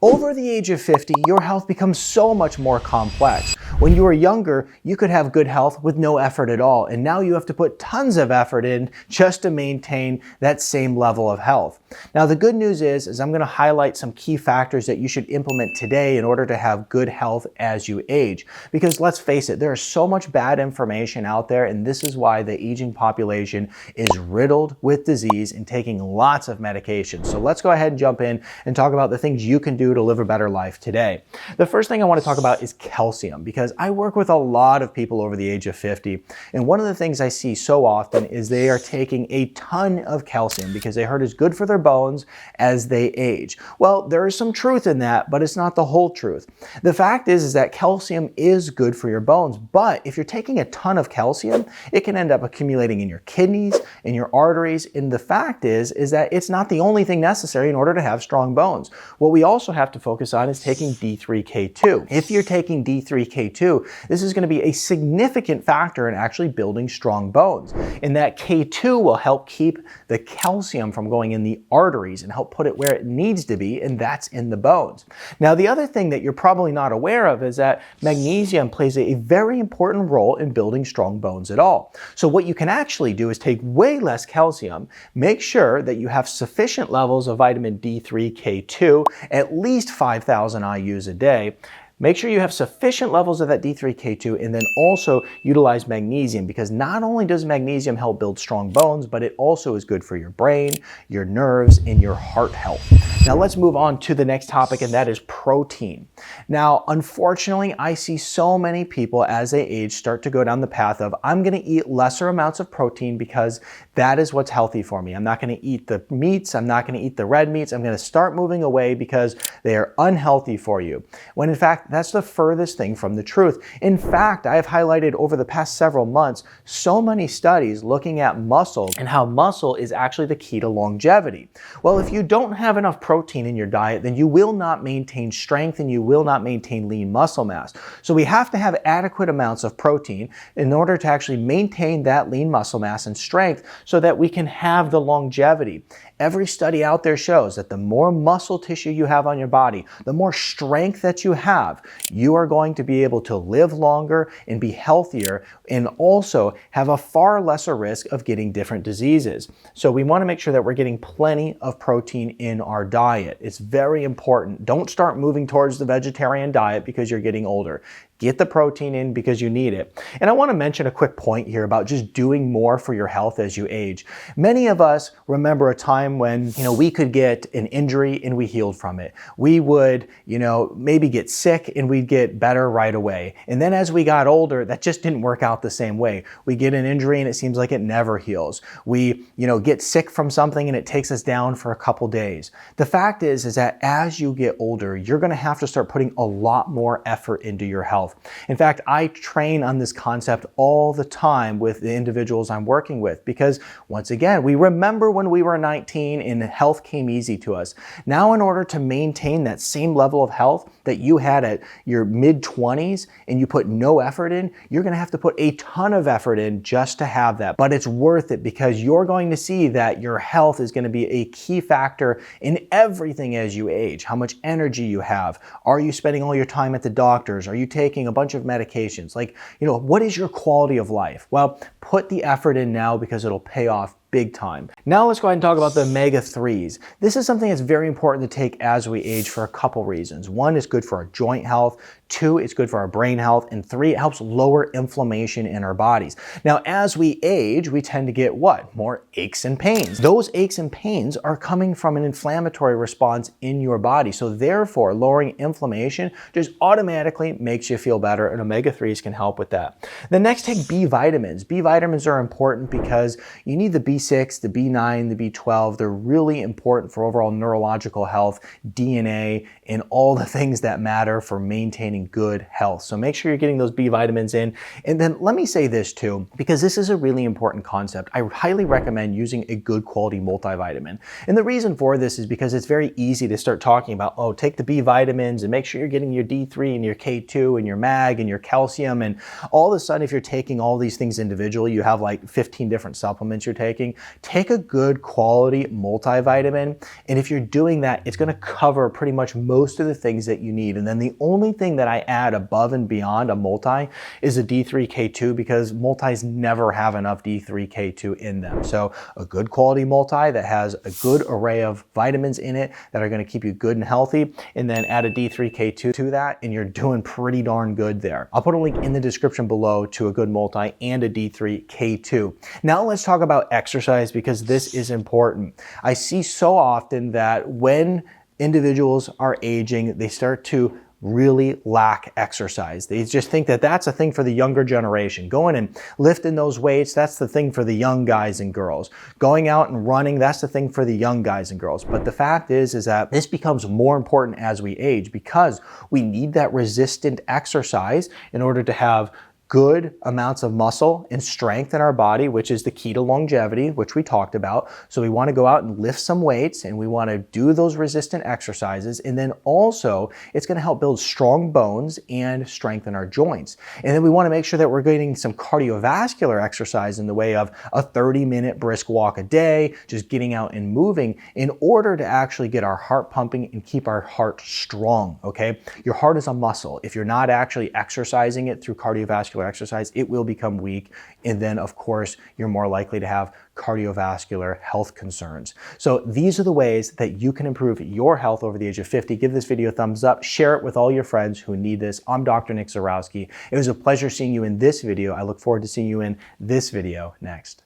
Over the age of 50, your health becomes so much more complex. When you were younger, you could have good health with no effort at all, and now you have to put tons of effort in just to maintain that same level of health. Now, the good news is I'm going to highlight some key factors that you should implement today in order to have good health as you age. Because let's face it, there is so much bad information out there, and this is why the aging population is riddled with disease and taking lots of medications. So let's go ahead and jump in and talk about the things you can do to live a better life today. The first thing I want to talk about is calcium, because I work with a lot of people over the age of 50, and one of the things I see so often is they are taking a ton of calcium because they heard it's good for their bones as they age. Well, there is some truth in that, but it's not the whole truth. The fact is that calcium is good for your bones, but if you're taking a ton of calcium, it can end up accumulating in your kidneys, in your arteries, and the fact is that it's not the only thing necessary in order to have strong bones. What we also have to focus on is taking D3K2. If you're taking D3K2, this is going to be a significant factor in actually building strong bones. And that K2 will help keep the calcium from going in the arteries and help put it where it needs to be, and that's in the bones. Now, the other thing that you're probably not aware of is that magnesium plays a very important role in building strong bones at all. So what you can actually do is take way less calcium, make sure that you have sufficient levels of vitamin D3K2, at least 5,000 IUs a day. Make sure you have sufficient levels of that D3K2 and then also utilize magnesium, because not only does magnesium help build strong bones, but it also is good for your brain, your nerves, and your heart health. Now let's move on to the next topic, and that is protein. Now, unfortunately, I see so many people as they age start to go down the path of, I'm going to eat lesser amounts of protein because that is what's healthy for me. I'm not going to eat the meats. I'm not going to eat the red meats. I'm going to start moving away because they are unhealthy for you. When in fact, that's the furthest thing from the truth. In fact, I have highlighted over the past several months so many studies looking at muscle and how muscle is actually the key to longevity. Well, if you don't have enough protein in your diet, then you will not maintain strength and you will not maintain lean muscle mass. So we have to have adequate amounts of protein in order to actually maintain that lean muscle mass and strength so that we can have the longevity. Every study out there shows that the more muscle tissue you have on your body, the more strength that you have, you are going to be able to live longer and be healthier, and also have a far lesser risk of getting different diseases. So we want to make sure that we're getting plenty of protein in our diet. It's very important. Don't start moving towards the vegetarian diet because you're getting older. Get the protein in because you need it. And I want to mention a quick point here about just doing more for your health as you age. Many of us remember a time when, we could get an injury and we healed from it. We would, maybe get sick and we'd get better right away. And then as we got older, that just didn't work out the same way. We get an injury and it seems like it never heals. We, get sick from something and it takes us down for a couple days. The fact is that as you get older, you're going to have to start putting a lot more effort into your health. In fact, I train on this concept all the time with the individuals I'm working with because, once again, we remember when we were 19 and health came easy to us. Now, in order to maintain that same level of health that you had at your mid-20s and you put no effort in, you're going to have to put a ton of effort in just to have that. But it's worth it because you're going to see that your health is going to be a key factor in everything as you age. How much energy you have. Are you spending all your time at the doctor's? Are you taking a bunch of medications? What is your quality of life? Well, put the effort in now because it'll pay off big time. Now let's go ahead and talk about the omega-3s. This is something that's very important to take as we age for a couple reasons. One, it's good for our joint health. Two, it's good for our brain health. And three, it helps lower inflammation in our bodies. Now, as we age, we tend to get what? More aches and pains. Those aches and pains are coming from an inflammatory response in your body. So therefore, lowering inflammation just automatically makes you feel better, and omega-3s can help with that. Then next, take B vitamins. B vitamins are important because you need the B6, the B9, the B12. They're really important for overall neurological health, DNA, and all the things that matter for maintaining good health. So make sure you're getting those B vitamins in. And then let me say this too, because this is a really important concept. I highly recommend using a good quality multivitamin. And the reason for this is because it's very easy to start talking about, take the B vitamins and make sure you're getting your D3 and your K2 and your mag and your calcium. And all of a sudden, if you're taking all these things individually, you have like 15 different supplements you're taking. taking, take a good quality multivitamin. And if you're doing that, it's going to cover pretty much most of the things that you need. And then the only thing that I add above and beyond a multi is a D3K2, because multis never have enough D3K2 in them. So a good quality multi that has a good array of vitamins in it that are going to keep you good and healthy, and then add a D3K2 to that, and you're doing pretty darn good there. I'll put a link in the description below to a good multi and a D3K2. Now let's talk about exercise, because this is important. I see so often that when individuals are aging, they start to really lack exercise. They just think that that's a thing for the younger generation. Going and lifting those weights, that's the thing for the young guys and girls. Going out and running, that's the thing for the young guys and girls. But the fact is that this becomes more important as we age, because we need that resistant exercise in order to have good amounts of muscle and strength in our body, which is the key to longevity, which we talked about. So we want to go out and lift some weights, and we want to do those resistant exercises. And then also it's going to help build strong bones and strengthen our joints. And then we want to make sure that we're getting some cardiovascular exercise in the way of a 30-minute brisk walk a day, just getting out and moving, in order to actually get our heart pumping and keep our heart strong. Okay. Your heart is a muscle. If you're not actually exercising it through cardiovascular exercise, it will become weak. And then of course, you're more likely to have cardiovascular health concerns. So these are the ways that you can improve your health over the age of 50. Give this video a thumbs up, share it with all your friends who need this. I'm Dr. Nick Zyrowski. It was a pleasure seeing you in this video. I look forward to seeing you in this video next.